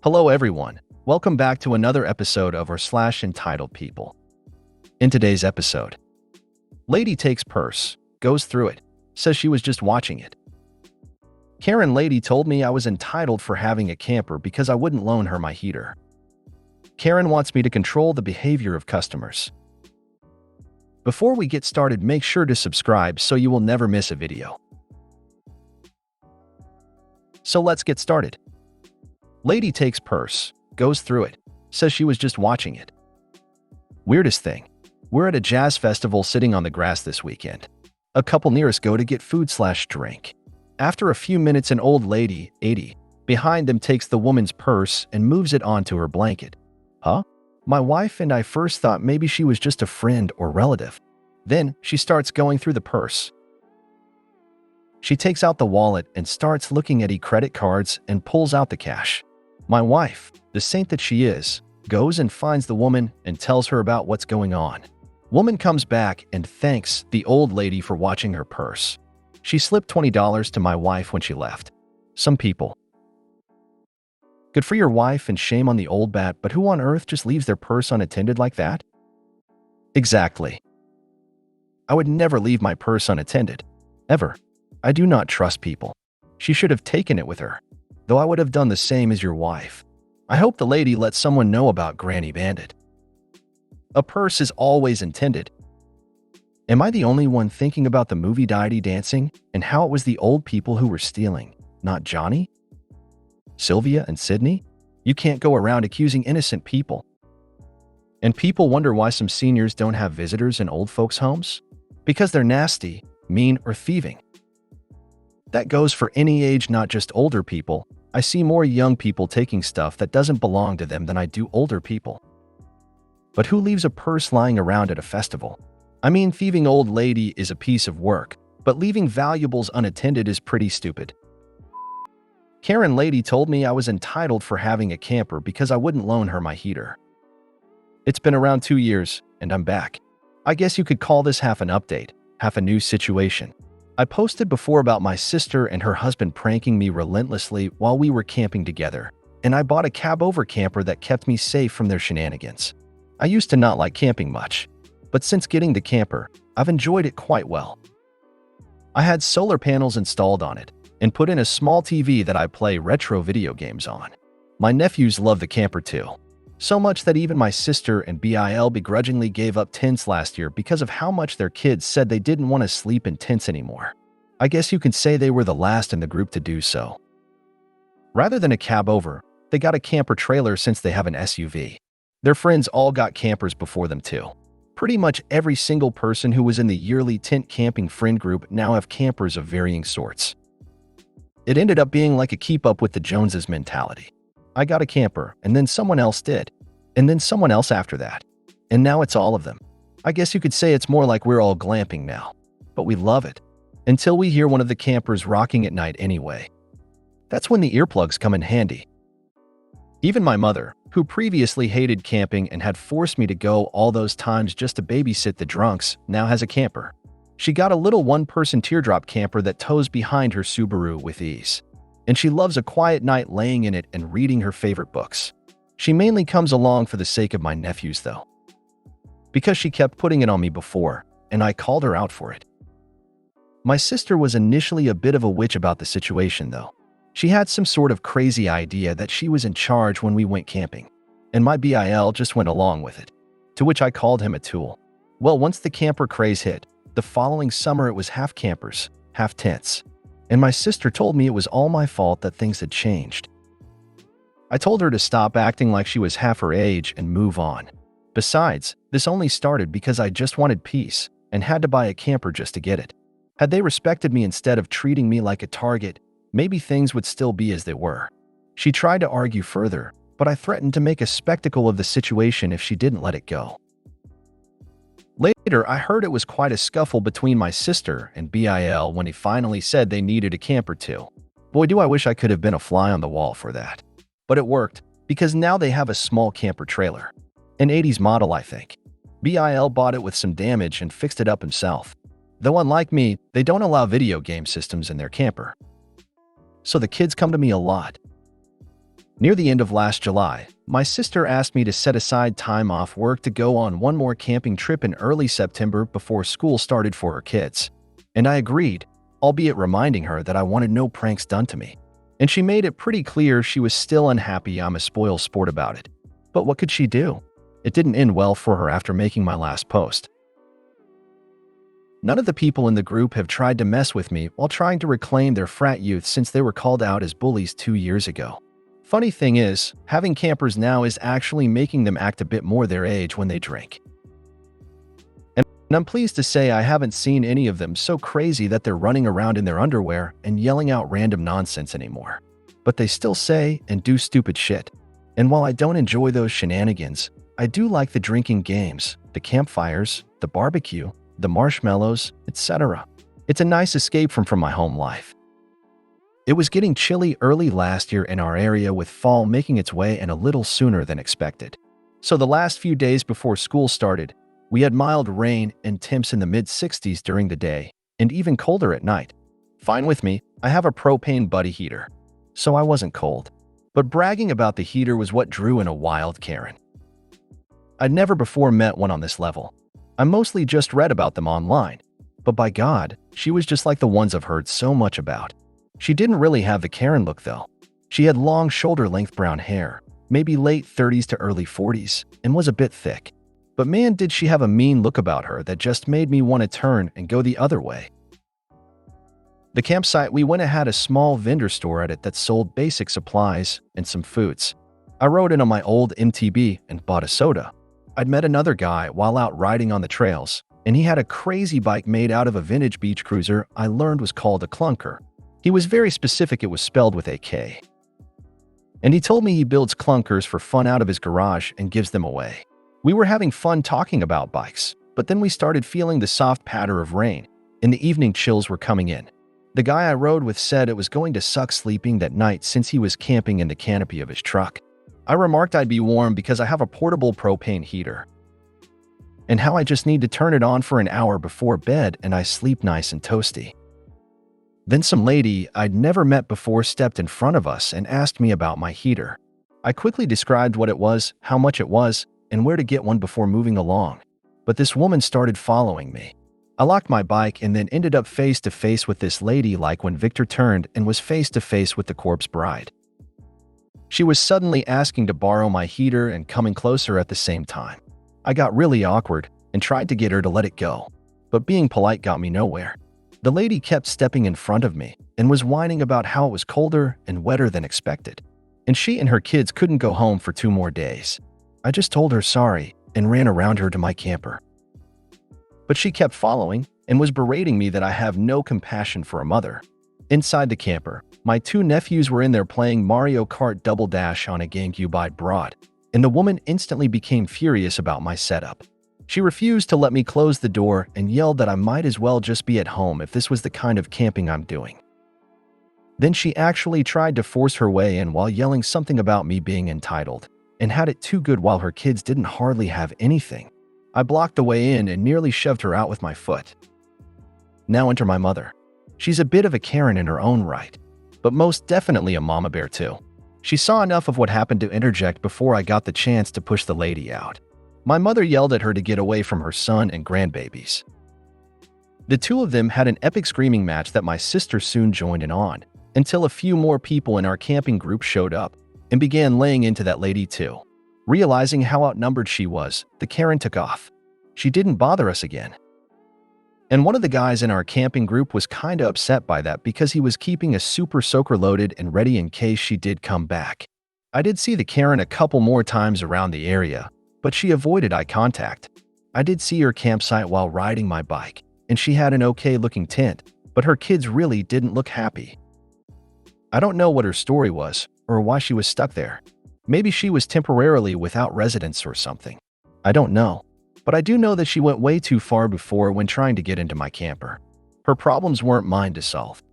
Hello everyone, welcome back to another episode of r/slash entitled people. In today's episode, Lady takes purse, goes through it, says she was just watching it. Karen Lady told me I was entitled for having a camper because I wouldn't loan her my heater. Karen wants me to control the behavior of customers. Before we get started, make sure to subscribe so you will never miss a video. So let's get started. Lady takes purse, goes through it, says she was just watching it. Weirdest thing. We're at a jazz festival sitting on the grass this weekend. A couple near us go to get food/drink. After a few minutes, an old lady, 80, behind them takes the woman's purse and moves it onto her blanket. Huh? My wife and I first thought maybe she was just a friend or relative. Then she starts going through the purse. She takes out the wallet and starts looking at credit cards and pulls out the cash. My wife, the saint that she is, goes and finds the woman and tells her about what's going on. Woman comes back and thanks the old lady for watching her purse. She slipped $20 to my wife when she left. Some people. Good for your wife and shame on the old bat, but who on earth just leaves their purse unattended like that? Exactly. I would never leave my purse unattended. Ever. I do not trust people. She should have taken it with her. Though I would have done the same as your wife. I hope the lady let someone know about Granny Bandit. A purse is always intended. Am I the only one thinking about the movie Dirty Dancing and how it was the old people who were stealing, not Johnny? Sylvia and Sydney? You can't go around accusing innocent people. And people wonder why some seniors don't have visitors in old folks' homes? Because they're nasty, mean, or thieving. That goes for any age, not just older people. I see more young people taking stuff that doesn't belong to them than I do older people. But who leaves a purse lying around at a festival? I mean, thieving old lady is a piece of work, but leaving valuables unattended is pretty stupid. Karen Lady told me I was entitled for having a camper because I wouldn't loan her my heater. It's been around 2 years, and I'm back. I guess you could call this half an update, half a new situation. I posted before about my sister and her husband pranking me relentlessly while we were camping together, and I bought a cab-over camper that kept me safe from their shenanigans. I used to not like camping much, but since getting the camper, I've enjoyed it quite well. I had solar panels installed on it and put in a small TV that I play retro video games on. My nephews love the camper too. So much that even my sister and Bill begrudgingly gave up tents last year because of how much their kids said they didn't want to sleep in tents anymore. I guess you could say they were the last in the group to do so. Rather than a cab over, they got a camper trailer since they have an SUV. Their friends all got campers before them too. Pretty much every single person who was in the yearly tent camping friend group now have campers of varying sorts. It ended up being like a keep up with the Joneses mentality. I got a camper, and then someone else did, and then someone else after that. And now it's all of them. I guess you could say it's more like we're all glamping now. But we love it. Until we hear one of the campers rocking at night anyway. That's when the earplugs come in handy. Even my mother, who previously hated camping and had forced me to go all those times just to babysit the drunks, now has a camper. She got a little one-person teardrop camper that tows behind her Subaru with ease. And she loves a quiet night laying in it and reading her favorite books. She mainly comes along for the sake of my nephews, though. Because she kept putting it on me before, and I called her out for it. My sister was initially a bit of a witch about the situation, though. She had some sort of crazy idea that she was in charge when we went camping, and my Bill just went along with it, to which I called him a tool. Well, once the camper craze hit, the following summer it was half campers, half tents. And my sister told me it was all my fault that things had changed. I told her to stop acting like she was half her age and move on. Besides, this only started because I just wanted peace and had to buy a camper just to get it. Had they respected me instead of treating me like a target, maybe things would still be as they were. She tried to argue further, but I threatened to make a spectacle of the situation if she didn't let it go. Later, I heard it was quite a scuffle between my sister and Bill when he finally said they needed a camper too. Boy, do I wish I could have been a fly on the wall for that. But it worked, because now they have a small camper trailer. An 80s model, I think. Bill bought it with some damage and fixed it up himself. Though unlike me, they don't allow video game systems in their camper. So the kids come to me a lot. Near the end of last July, my sister asked me to set aside time off work to go on one more camping trip in early September before school started for her kids. And I agreed, albeit reminding her that I wanted no pranks done to me. And she made it pretty clear she was still unhappy I'm a spoil sport about it. But what could she do? It didn't end well for her after making my last post. None of the people in the group have tried to mess with me while trying to reclaim their frat youth since they were called out as bullies 2 years ago. Funny thing is, having campers now is actually making them act a bit more their age when they drink. And I'm pleased to say I haven't seen any of them so crazy that they're running around in their underwear and yelling out random nonsense anymore. But they still say and do stupid shit. And while I don't enjoy those shenanigans, I do like the drinking games, the campfires, the barbecue, the marshmallows, etc. It's a nice escape from my home life. It was getting chilly early last year in our area, with fall making its way in a little sooner than expected. So the last few days before school started, we had mild rain and temps in the mid-60s during the day, and even colder at night. Fine with me, I have a propane buddy heater, so I wasn't cold. But bragging about the heater was what drew in a wild Karen. I'd never before met one on this level. I mostly just read about them online, but by God, she was just like the ones I've heard so much about. She didn't really have the Karen look though. She had long shoulder-length brown hair, maybe late 30s to early 40s, and was a bit thick. But man, did she have a mean look about her that just made me want to turn and go the other way. The campsite we went to had a small vendor store at it that sold basic supplies and some foods. I rode in on my old MTB and bought a soda. I'd met another guy while out riding on the trails, and he had a crazy bike made out of a vintage beach cruiser I learned was called a clunker. He was very specific it was spelled with a K. And he told me he builds clunkers for fun out of his garage and gives them away. We were having fun talking about bikes, but then we started feeling the soft patter of rain, and the evening chills were coming in. The guy I rode with said it was going to suck sleeping that night since he was camping in the canopy of his truck. I remarked I'd be warm because I have a portable propane heater, and how I just need to turn it on for an hour before bed and I sleep nice and toasty. Then some lady I'd never met before stepped in front of us and asked me about my heater. I quickly described what it was, how much it was, and where to get one before moving along. But this woman started following me. I locked my bike and then ended up face to face with this lady like when Victor turned and was face to face with the corpse bride. She was suddenly asking to borrow my heater and coming closer at the same time. I got really awkward and tried to get her to let it go, but being polite got me nowhere. The lady kept stepping in front of me and was whining about how it was colder and wetter than expected, and she and her kids couldn't go home for 2 more days. I just told her sorry and ran around her to my camper. But she kept following and was berating me that I have no compassion for a mother. Inside the camper, my 2 nephews were in there playing Mario Kart Double Dash on a GameCube I'd brought, and the woman instantly became furious about my setup. She refused to let me close the door and yelled that I might as well just be at home if this was the kind of camping I'm doing. Then she actually tried to force her way in while yelling something about me being entitled, and had it too good while her kids didn't hardly have anything. I blocked the way in and nearly shoved her out with my foot. Now enter my mother. She's a bit of a Karen in her own right, but most definitely a mama bear too. She saw enough of what happened to interject before I got the chance to push the lady out. My mother yelled at her to get away from her son and grandbabies. The 2 of them had an epic screaming match that my sister soon joined in on, until a few more people in our camping group showed up and began laying into that lady too. Realizing how outnumbered she was, the Karen took off. She didn't bother us again. And one of the guys in our camping group was kinda upset by that because he was keeping a super soaker loaded and ready in case she did come back. I did see the Karen a couple more times around the area, but she avoided eye contact. I did see her campsite while riding my bike, and she had an okay-looking tent, but her kids really didn't look happy. I don't know what her story was, or why she was stuck there. Maybe she was temporarily without residence or something. I don't know, but I do know that she went way too far before when trying to get into my camper. Her problems weren't mine to solve.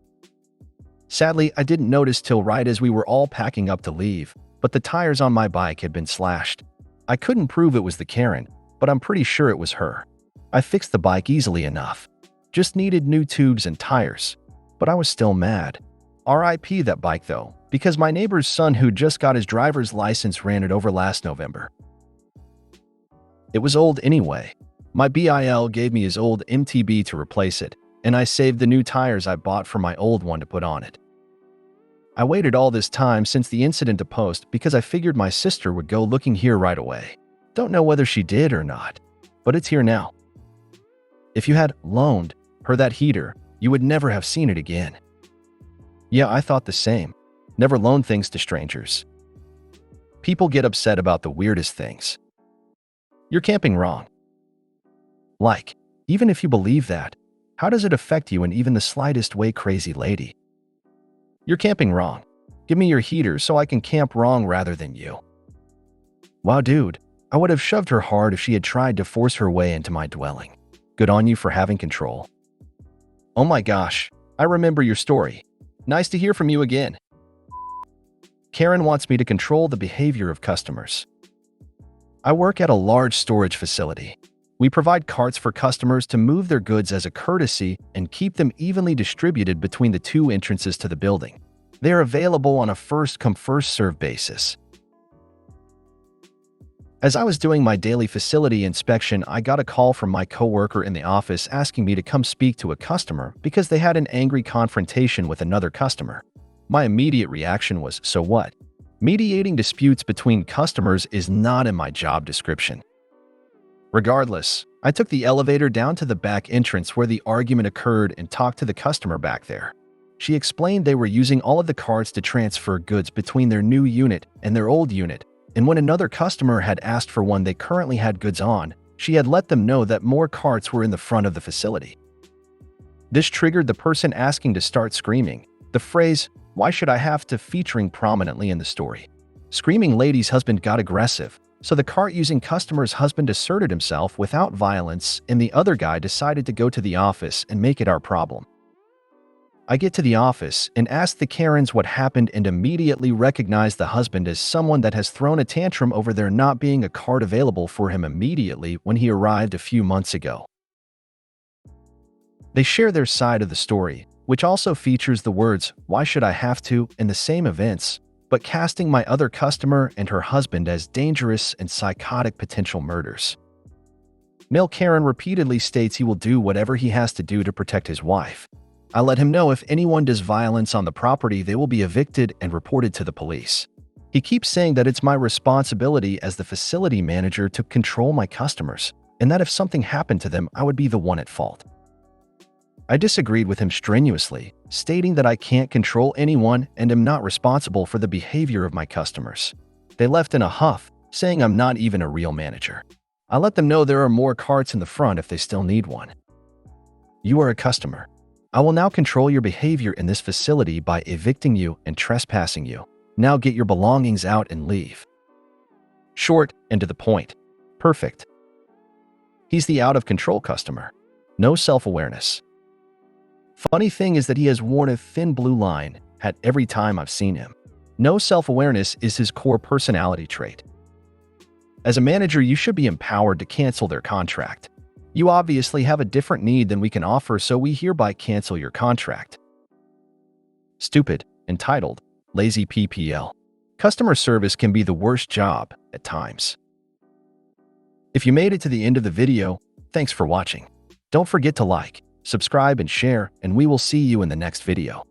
Sadly, I didn't notice till right as we were all packing up to leave, but the tires on my bike had been slashed. I couldn't prove it was the Karen, but I'm pretty sure it was her. I fixed the bike easily enough. Just needed new tubes and tires. But I was still mad. RIP that bike though, because my neighbor's son who just got his driver's license ran it over last November. It was old anyway. My BIL gave me his old MTB to replace it, and I saved the new tires I bought for my old one to put on it. I waited all this time since the incident to post because I figured my sister would go looking here right away. Don't know whether she did or not, but it's here now. If you had loaned her that heater, you would never have seen it again. Yeah, I thought the same. Never loan things to strangers. People get upset about the weirdest things. You're camping wrong. Like, even if you believe that, how does it affect you in even the slightest way, crazy lady? You're camping wrong. Give me your heater so I can camp wrong rather than you. Wow, dude, I would have shoved her hard if she had tried to force her way into my dwelling. Good on you for having control. Oh my gosh, I remember your story. Nice to hear from you again. Karen wants me to control the behavior of customers. I work at a large storage facility. We provide carts for customers to move their goods as a courtesy and keep them evenly distributed between the two entrances to the building. They are available on a first-come, first-served basis. As I was doing my daily facility inspection, I got a call from my coworker in the office asking me to come speak to a customer because they had an angry confrontation with another customer. My immediate reaction was, so what? Mediating disputes between customers is not in my job description. Regardless, I took the elevator down to the back entrance where the argument occurred and talked to the customer back there. She explained they were using all of the carts to transfer goods between their new unit and their old unit, and when another customer had asked for one they currently had goods on, she had let them know that more carts were in the front of the facility. This triggered the person asking to start screaming. The phrase, "Why should I have to?" featuring prominently in the story. Screaming lady's husband got aggressive, so the cart-using customer's husband asserted himself without violence, and the other guy decided to go to the office and make it our problem. I get to the office and ask the Karens what happened and immediately recognize the husband as someone that has thrown a tantrum over there not being a cart available for him immediately when he arrived a few months ago. They share their side of the story, which also features the words, "Why should I have to?" in the same events, but casting my other customer and her husband as dangerous and psychotic potential murderers. Male Karen repeatedly states he will do whatever he has to do to protect his wife. I let him know if anyone does violence on the property, they will be evicted and reported to the police. He keeps saying that it's my responsibility as the facility manager to control my customers, and that if something happened to them, I would be the one at fault. I disagreed with him strenuously, stating that I can't control anyone and am not responsible for the behavior of my customers. They left in a huff, saying I'm not even a real manager. I let them know there are more carts in the front if they still need one. You are a customer. I will now control your behavior in this facility by evicting you and trespassing you. Now get your belongings out and leave. Short and to the point. Perfect. He's the out-of-control customer. No self-awareness. Funny thing is that he has worn a thin blue line hat every time I've seen him. No self-awareness is his core personality trait. As a manager, you should be empowered to cancel their contract. You obviously have a different need than we can offer, so we hereby cancel your contract. Stupid, entitled, lazy PPL. Customer service can be the worst job at times. If you made it to the end of the video, thanks for watching. Don't forget to like, subscribe, and share, and we will see you in the next video.